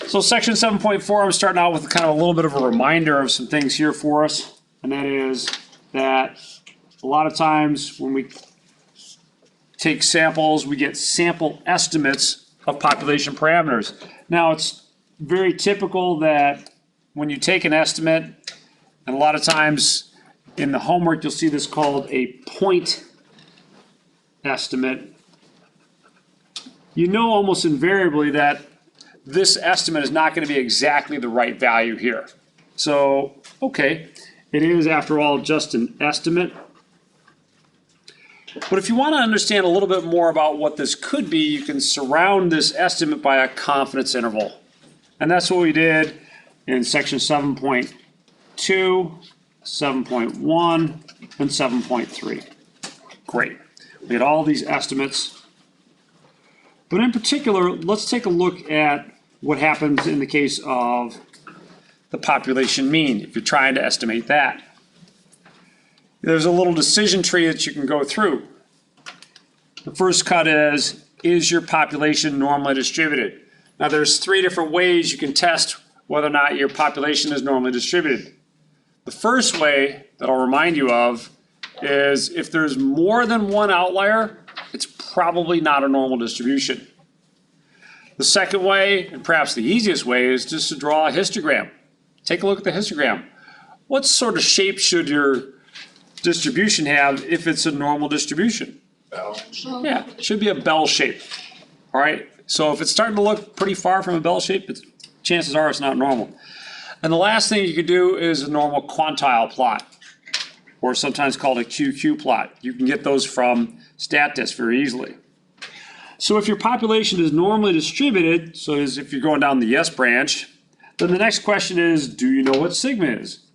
So section 7.4, I'm starting out with kind of a little bit of a reminder of some things here for us. And that is that a lot of times when we take samples, we get sample estimates of population parameters. Now, it's very typical that when you take an estimate, and a lot of times in the homework, you'll see this called a point estimate. You know almost invariably that this estimate is not going to be exactly the right value here. So, okay, it is, after all, just an estimate. But if you want to understand a little bit more about what this could be, you can surround this estimate by a confidence interval. And that's what we did in section 7.2, 7.1, and 7.3. Great. We had all these estimates. But in particular, let's take a look at what happens in the case of the population mean, if you're trying to estimate that. There's a little decision tree that you can go through. The first cut is your population normally distributed? Now there's 3 different ways you can test whether or not your population is normally distributed. The first way that I'll remind you of is if there's more than one outlier, it's probably not a normal distribution. The second way, and perhaps the easiest way, is just to draw a histogram. Take a look at the histogram. What sort of shape should your distribution have if it's a normal distribution? Bell. Yeah, it should be a bell shape. All right, so if it's starting to look pretty far from a bell shape, chances are it's not normal. And the last thing you could do is a normal quantile plot, or sometimes called a QQ plot. You can get those from StatDisk very easily. So if your population is normally distributed, so as if you're going down the yes branch, then the next question is, do you know what sigma is?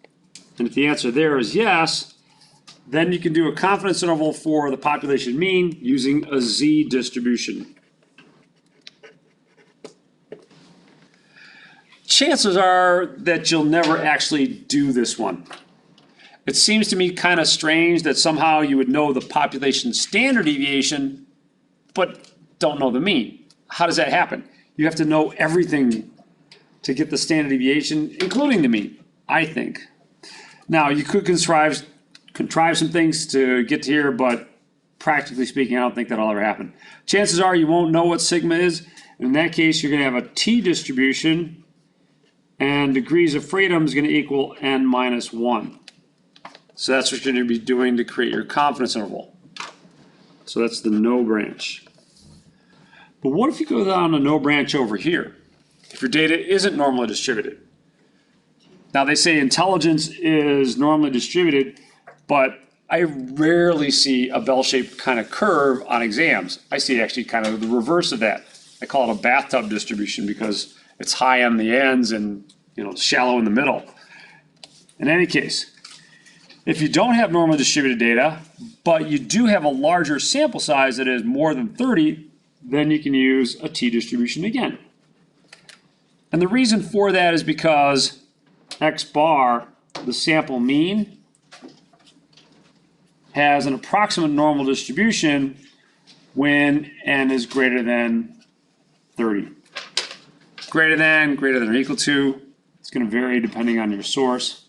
And if the answer there is yes, then you can do a confidence interval for the population mean using a Z distribution. Chances are that you'll never actually do this one. It seems to me kind of strange that somehow you would know the population standard deviation, but don't know the mean. How does that happen? You have to know everything to get the standard deviation, including the mean, I think. Now, you could contrive some things to get to here, but practically speaking, I don't think that'll ever happen. Chances are you won't know what sigma is. In that case, you're going to have a t distribution, and degrees of freedom is going to equal n minus 1. So that's what you're going to be doing to create your confidence interval. So that's the no branch. But what if you go down a no branch over here? If your data isn't normally distributed. Now they say intelligence is normally distributed, but I rarely see a bell-shaped kind of curve on exams. I see actually kind of the reverse of that. I call it a bathtub distribution because it's high on the ends and shallow in the middle. In any case, if you don't have normally distributed data, but you do have a larger sample size that is more than 30, then you can use a t distribution again. And the reason for that is because x bar, the sample mean, has an approximate normal distribution when n is greater than 30. Greater than or equal to, it's going to vary depending on your source.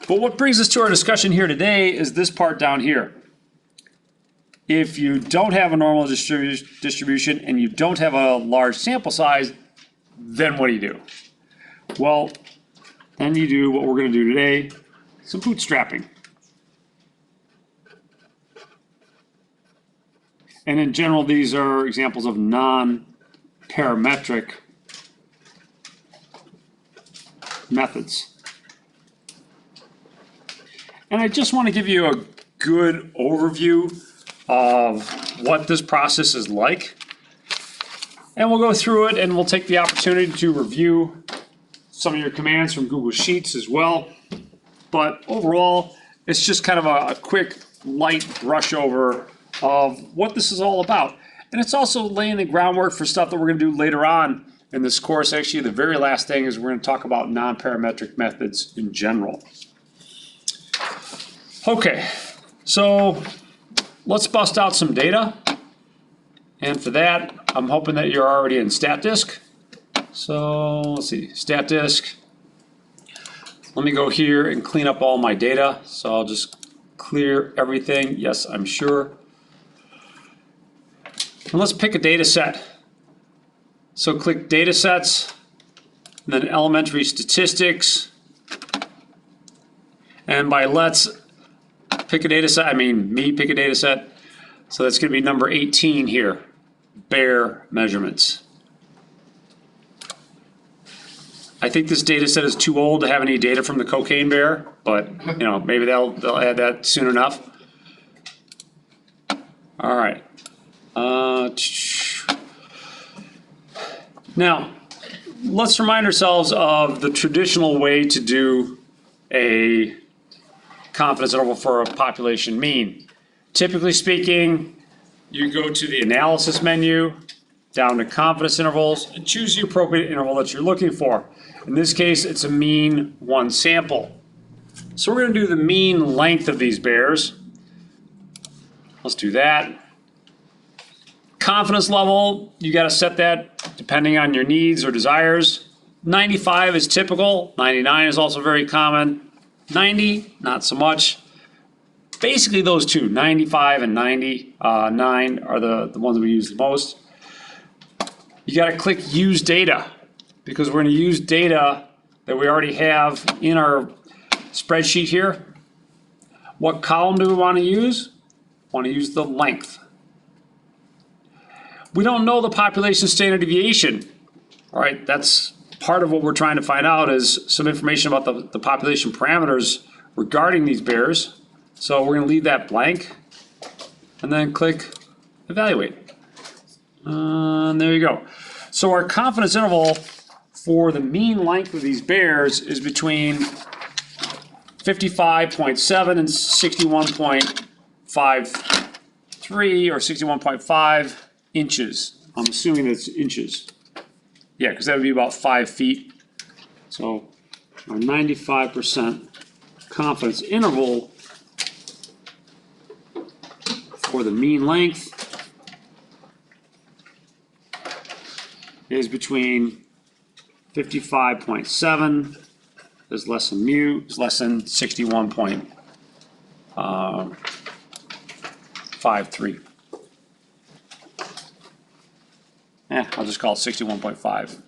But what brings us to our discussion here today is this part down here. If you don't have a normal distribution and you don't have a large sample size, then what do? Well, then you do what we're going to do today, some bootstrapping. And in general, these are examples of non-parametric methods. And I just want to give you a good overview of what this process is like. And we'll go through it and we'll take the opportunity to review some of your commands from Google Sheets as well. But overall, it's just kind of a quick, light brush over of what this is all about. And it's also laying the groundwork for stuff that we're going to do later on in this course. Actually, the very last thing is we're going to talk about non-parametric methods in general. Okay, so let's bust out some data. And for that, I'm hoping that you're already in StatDisk. So let's see, stat disk. Let me go here and clean up all my data. So I'll just clear everything. Yes, I'm sure. And let's pick a data set. So click data sets, and then elementary statistics. And by let's pick a data set, I mean me pick a data set. So that's going to be number 18 here, bear measurements. I think this data set is too old to have any data from the cocaine bear, but you know, maybe they'll add that soon enough. All right. Now, let's remind ourselves of the traditional way to do a confidence interval for a population mean. Typically speaking, you go to the analysis menu, down to confidence intervals, and choose the appropriate interval that you're looking for. In this case, it's a mean one sample. So we're going to do the mean length of these bears. Let's do that. Confidence level, you got to set that depending on your needs or desires. 95 is typical. 99 is also very common. 90, not so much. Basically those two, 95 and 99 are the ones we use the most. You got to click use data because we're going to use data that we already have in our spreadsheet here. What column do we want to use? We want to use the length. We don't know the population standard deviation. All right, that's part of what we're trying to find out is some information about the population parameters regarding these bears. So we're going to leave that blank and then click evaluate. And there you go. So our confidence interval for the mean length of these bears is between 55.7 and 61.53 or 61.5 inches. I'm assuming it's inches. Yeah, because that would be about 5 feet. So our 95% confidence interval for the mean length is between 55.7 is less than mu, is less than 61.53. I'll just call it 61.5.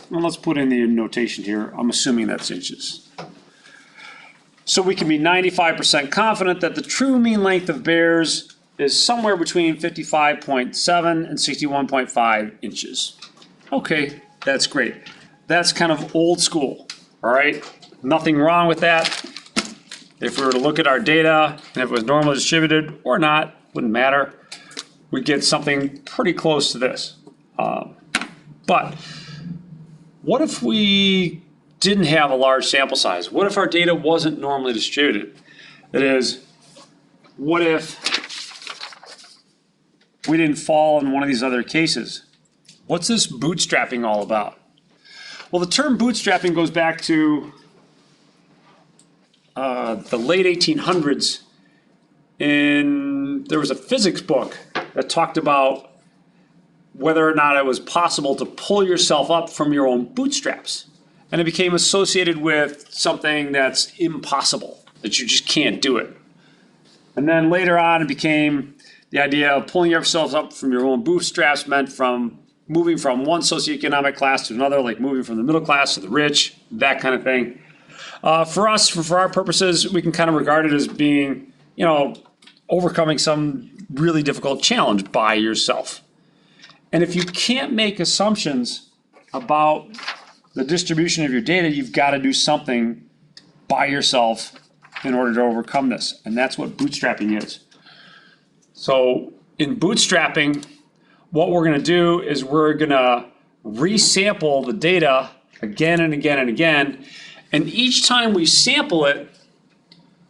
Well, let's put in the notation here. I'm assuming that's inches. So we can be 95% confident that the true mean length of bears is somewhere between 55.7 and 61.5 inches. Okay, that's great. That's kind of old school, all right? Nothing wrong with that. If we were to look at our data and if it was normally distributed or not, wouldn't matter. We get something pretty close to this. But what if we didn't have a large sample size? What if our data wasn't normally distributed? That is, what if we didn't fall in one of these other cases? What's this bootstrapping all about? Well, the term bootstrapping goes back to the late 1800s. There was a physics book that talked about whether or not it was possible to pull yourself up from your own bootstraps. And it became associated with something that's impossible, that you just can't do it. And then later on, it became the idea of pulling yourselves up from your own bootstraps meant from moving from one socioeconomic class to another, like moving from the middle class to the rich, that kind of thing. For us, for our purposes, we can kind of regard it as being, you know, overcoming some really difficult challenge by yourself. And if you can't make assumptions about the distribution of your data, you've got to do something by yourself in order to overcome this. And that's what bootstrapping is. So in bootstrapping, what we're going to do is we're going to resample the data again and again and again. And each time we sample it,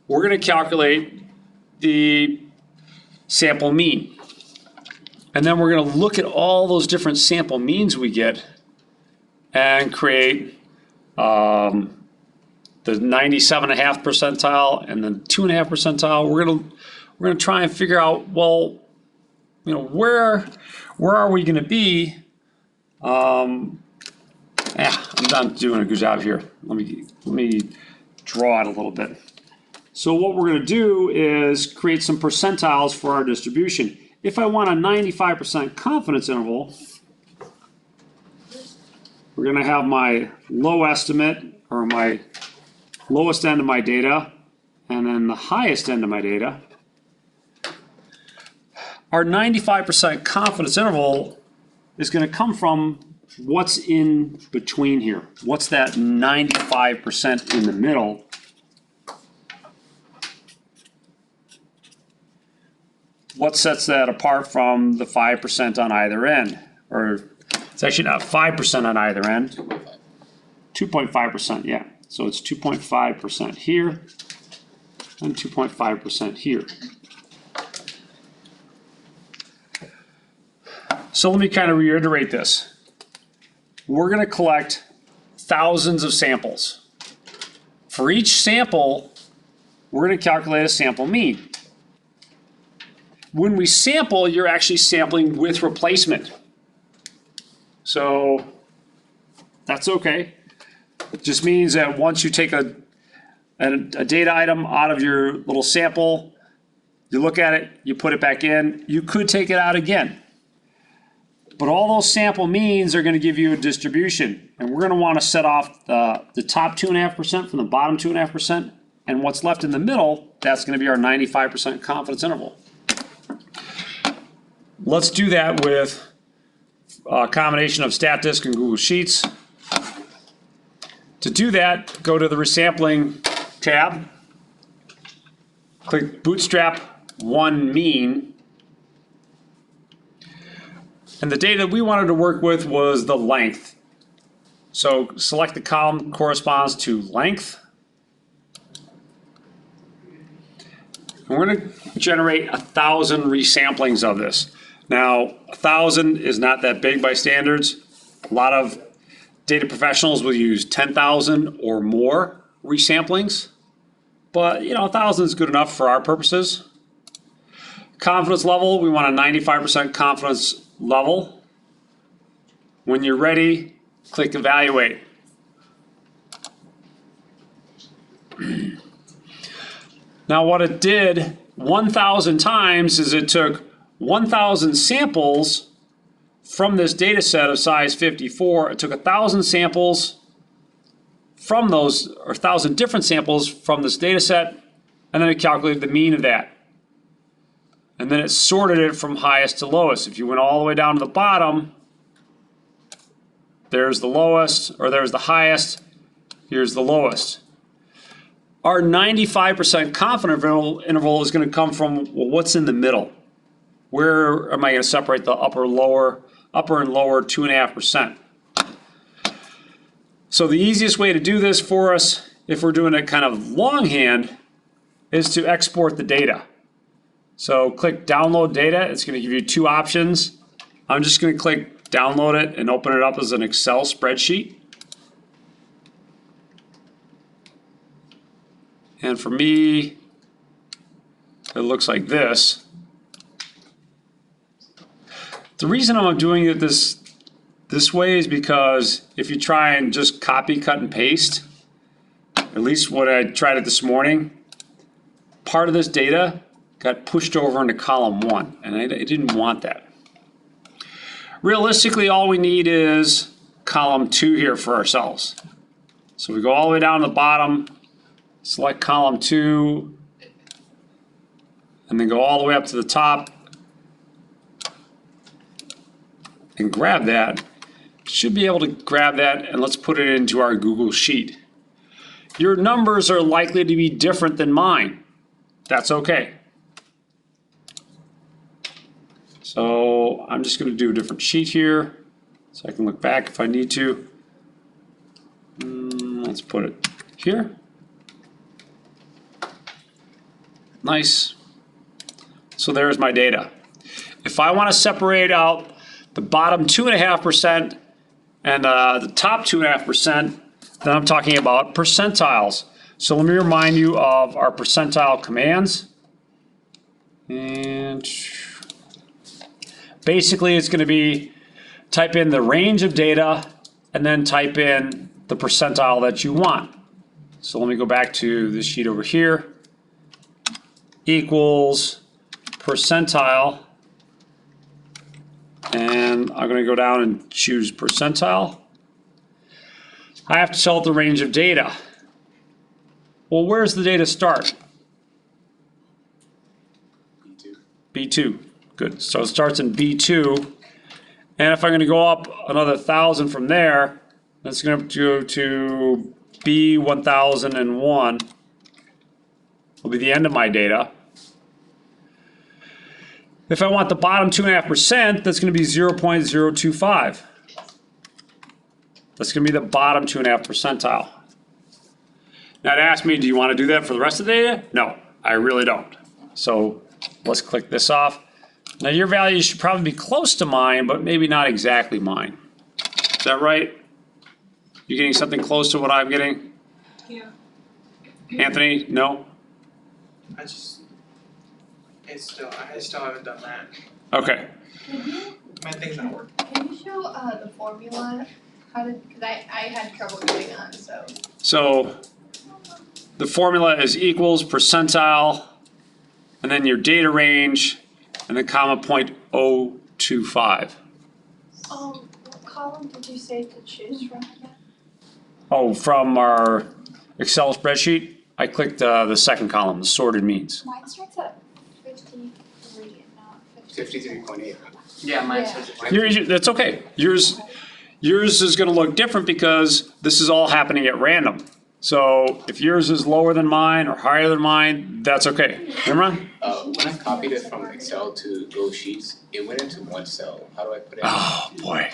we're going to calculate the sample mean. And then we're going to look at all those different sample means we get and create the 97.5 percentile and the 2.5 percentile. We're going to try and figure out, well, you know, where are we going to be not doing a good job here. Let me draw it a little bit. So what we're going to do is create some percentiles for our distribution. If I want a 95% confidence interval, we're going to have my low estimate, or my lowest end of my data, and then the highest end of my data. Our 95% confidence interval is going to come from what's in between here. What's that 95% in the middle? What sets that apart from the 5% on either end? Or it's actually not 5% on either end. 2.5%, yeah. So it's 2.5% here and 2.5% here. So let me kind of reiterate this. We're going to collect thousands of samples. For each sample, we're going to calculate a sample mean. When we sample, you're actually sampling with replacement. So that's okay. It just means that once you take a data item out of your little sample, you look at it, you put it back in, you could take it out again. But all those sample means are going to give you a distribution. And we're going to want to set off the top 2.5% from the bottom 2.5%. And what's left in the middle, that's going to be our 95% confidence interval. Let's do that with a combination of StatDisk and Google Sheets. To do that, go to the Resampling tab, click Bootstrap 1 Mean, and the data we wanted to work with was the length. So select the column that corresponds to length. And we're going to generate 1,000 resamplings of this. Now, 1,000 is not that big by standards. A lot of data professionals will use 10,000 or more resamplings, but 1,000 is good enough for our purposes. Confidence level, we want a 95% confidence level. When you're ready, click Evaluate. Now what it did 1,000 times is it took 1,000 samples from this data set of size 54. It took 1,000 samples from those, or 1,000 different samples from this data set, and then it calculated the mean of that. And then it sorted it from highest to lowest. If you went all the way down to the bottom, there's the lowest, or there's the highest, here's the lowest. Our 95% confidence interval is going to come from, well, what's in the middle? Where am I going to separate the upper and lower 2.5%? So the easiest way to do this for us, if we're doing it kind of longhand, is to export the data. So click Download Data. It's going to give you two options. I'm just going to click Download it and open it up as an Excel spreadsheet. And for me, it looks like this. The reason I'm doing it this way is because if you try and just copy, cut, and paste, at least what I tried it this morning, part of this data got pushed over into column 1, and I didn't want that. Realistically, all we need is column 2 here for ourselves. So we go all the way down to the bottom, select column 2, and then go all the way up to the top and grab that. Should be able to grab that, and let's put it into our Google Sheet. Your numbers are likely to be different than mine. That's okay. So I'm just going to do a different sheet here so I can look back if I need to. Let's put it here. Nice. So there's my data. If I want to separate out the bottom 2.5% and the top 2.5%, then I'm talking about percentiles. So let me remind you of our percentile commands. And basically it's going to be type in the range of data and then type in the percentile that you want. So let me go back to this sheet over here. Equals percentile. And I'm going to go down and choose percentile. I have to tell it the range of data. Well, where's the data start? B2. Good. So it starts in B2. And if I'm going to go up another 1,000 from there, that's going to go to B1001. Will be the end of my data. If I want the bottom 2.5%, that's going to be 0.025. That's going to be the bottom 2.5 percentile. Now it asks me, do you want to do that for the rest of the data? No, I really don't. So let's click this off. Now your value should probably be close to mine, but maybe not exactly mine. Is that right? You're getting something close to what I'm getting? Yeah. Anthony, no? I still haven't done that. Okay. My thing's not working. Can you show the formula? How did, because I had trouble doing that, so. So the formula is equals percentile, and then your data range, and then comma 0.025. What column did you say to choose from again? Oh, from our Excel spreadsheet, I clicked the second column, the sorted means. Mine starts at 53 and not 50. 53.8. Yeah, mine Yeah. says That's okay. Yours is going to look different because this is all happening at random. So if yours is lower than mine or higher than mine, that's okay. Imran? When I copied it from Excel to Google Sheets, it went into one cell. How do I put it? Oh boy.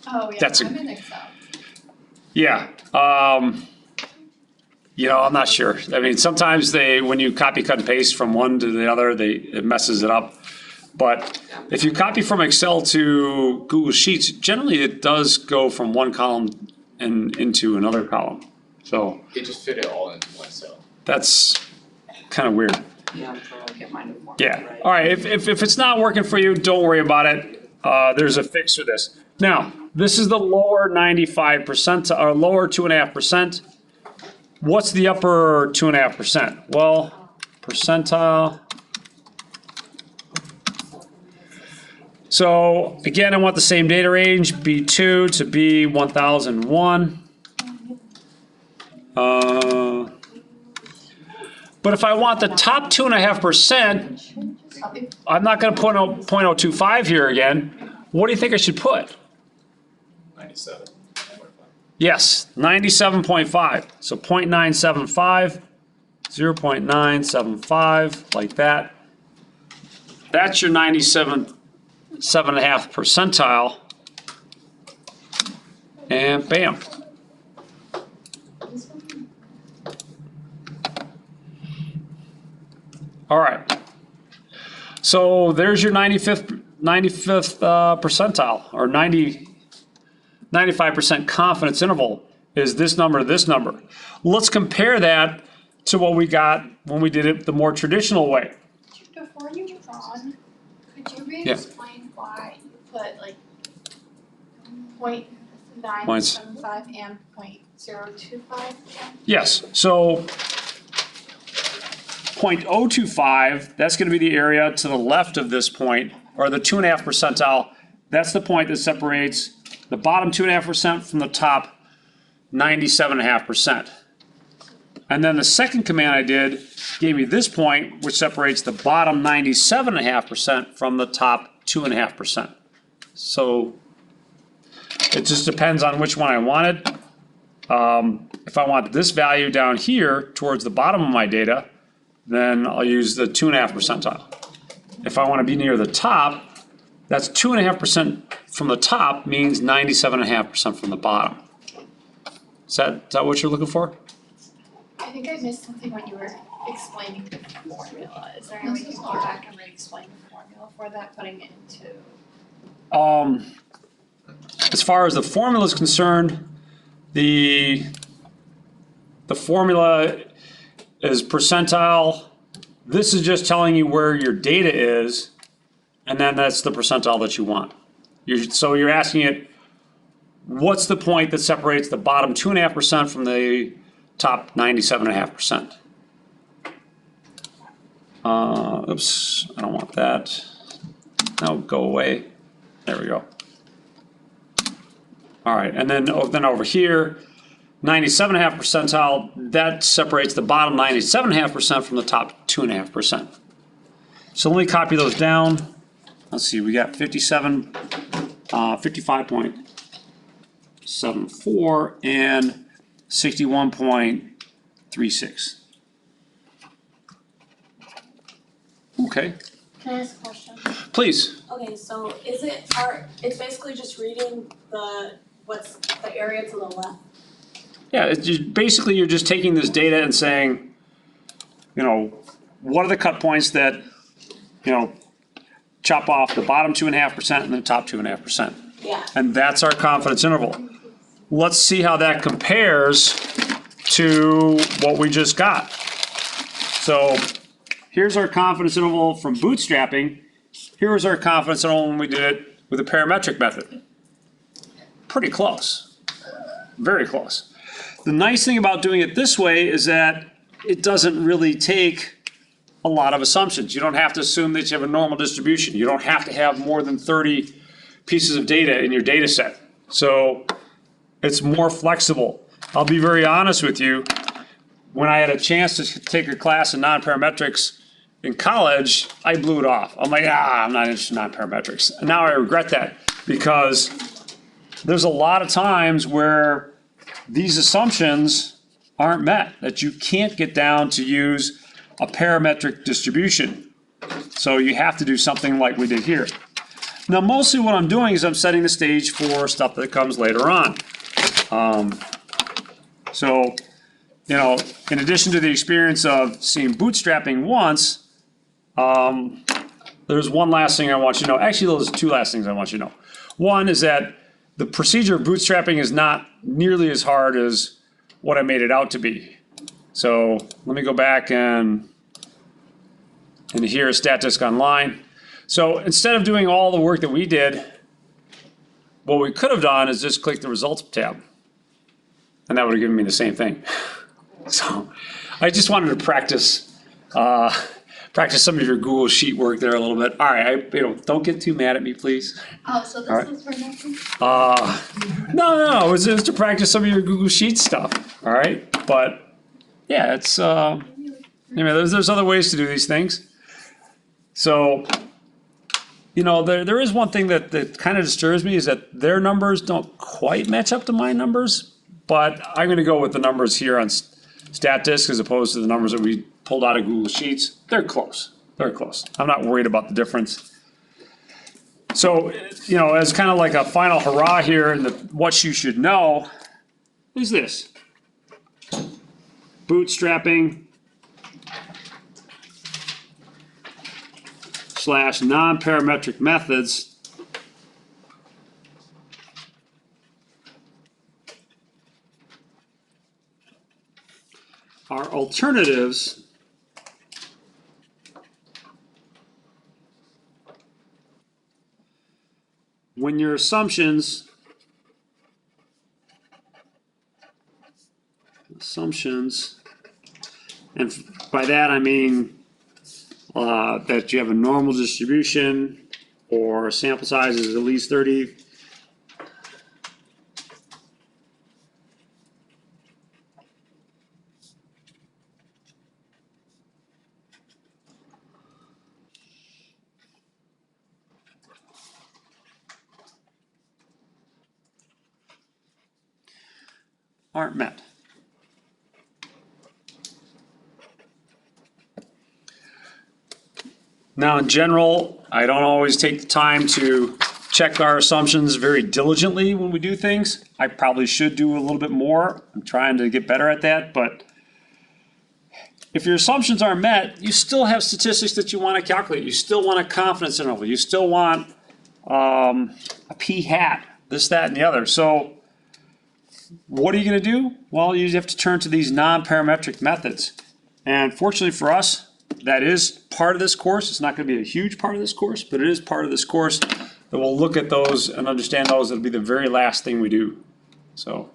Oh, yeah, That's I'm in Excel. Yeah. You know, I'm not sure. I mean, sometimes when you copy, cut, and paste from one to the other, it messes it up. But if you copy from Excel to Google Sheets, generally it does go from one column and into another column. So It just fit it all into one cell. that's kind of weird. Yeah, I'm trying to get mine to work. Yeah. All right. If it's not working for you, don't worry about it. There's a fix for this. Now, this is the lower 95% or lower 2.5%. What's the upper 2.5%? Well, percentile. So again, I want the same data range, B2 to B1001. But if I want the top 2.5%, I'm not going to put 0.025 here again. What do you think I should put? 97. Yes, 97.5. So 0.975, 0.975, like that. That's your 97.5 percentile. And bam. All right. So there's your 95th percentile, or 95% confidence interval is this number to this number. Let's compare that to what we got when we did it the more traditional way. Before you move on, could you Yeah. re-explain why you put like 0.975 and 0.025? Yes, so 0.025, that's going to be the area to the left of this point, or the 2.5 percentile. That's the point that separates the bottom 2.5% from the top 97.5%. And then the second command I did gave me this point, which separates the bottom 97.5% from the top 2.5%. So it just depends on which one I wanted. If I want this value down here towards the bottom of my data, then I'll use the 2.5 percentile. If I want to be near the top, that's 2.5% from the top means 97.5% from the bottom. Is that what you're looking for? I think I missed something when you were explaining the formula. Is there any way you can go back and re-explain the formula for that, putting it into? As far as the formula is concerned, the formula is percentile. This is just telling you where your data is, and then that's the percentile that you want. So you're asking it, what's the point that separates the bottom 2.5% from the top 97.5%? Oops, I don't want that. No, go away. There we go. All right, and then over here, 97.5 percentile, that separates the bottom 97.5% from the top 2.5%. So let me copy those down. Let's see, we got 55.74 and 61.36. Okay, Can I ask a question? please. Okay, so it's basically just reading what's the area to the left? Yeah, it's just, basically you're just taking this data and saying, you know, what are the cut points that, you know, chop off the bottom 2.5% and the top 2.5%. Yeah. And that's our confidence interval. Let's see how that compares to what we just got. So here's our confidence interval from bootstrapping. Here's our confidence interval when we did it with a parametric method. Pretty close, very close. The nice thing about doing it this way is that it doesn't really take a lot of assumptions. You don't have to assume that you have a normal distribution. You don't have to have more than 30 pieces of data in your data set. So it's more flexible. I'll be very honest with you. When I had a chance to take a class in non-parametrics in college, I blew it off. I'm like, I'm not interested in non-parametrics. And now I regret that because there's a lot of times where these assumptions aren't met, that you can't get down to use a parametric distribution. So you have to do something like we did here. Now, mostly what I'm doing is I'm setting the stage for stuff that comes later on. So, you know, in addition to the experience of seeing bootstrapping once, there's one last thing I want you to know. Actually, there's two last things I want you to know. One is that the procedure of bootstrapping is not nearly as hard as what I made it out to be. So let me go back and here is StatDisk Online. So instead of doing all the work that we did, what we could have done is just click the results tab. And that would have given me the same thing. So I just wanted to practice some of your Google Sheet work there a little bit. All right, don't get too mad at me, please. Oh, so this is for nothing? No, it was just to practice some of your Google Sheet stuff. All right, but yeah, it's there's other ways to do these things. So, you know, there is one thing that kind of disturbs me is that their numbers don't quite match up to my numbers, but I'm going to go with the numbers here on StatDisk as opposed to the numbers that we pulled out of Google Sheets. They're close. They're close. I'm not worried about the difference. So, you know, as kind of like a final hurrah here, and what you should know is this. Bootstrapping / non-parametric methods are alternatives when your assumptions and by that I mean that you have a normal distribution or sample size is at least 30. Aren't met. Now, in general, I don't always take the time to check our assumptions very diligently when we do things. I probably should do a little bit more. I'm trying to get better at that, but if your assumptions aren't met, you still have statistics that you want to calculate. You still want a confidence interval. You still want a p-hat, this, that, and the other. So what are you going to do? Well, you have to turn to these non-parametric methods. And fortunately for us, that is part of this course. It's not going to be a huge part of this course, but it is part of this course. that we'll look at those and understand those. It'll be the very last thing we do. So.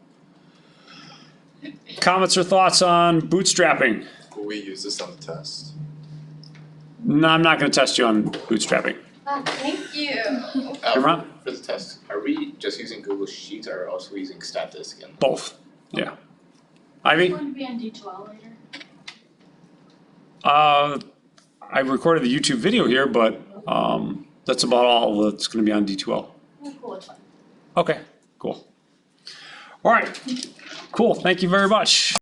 Comments or thoughts on bootstrapping? Will we use this on the test? No, I'm not gonna test you on bootstrapping. Thank you. Imran? For the test, are we just using Google Sheets or also using Statistics again? Both, yeah. Ivy? Going to be on D12 later. I recorded the YouTube video here, but, that's about all that's gonna be on D2L. Cool, it's fine. Okay, cool. All right, cool, thank you very much.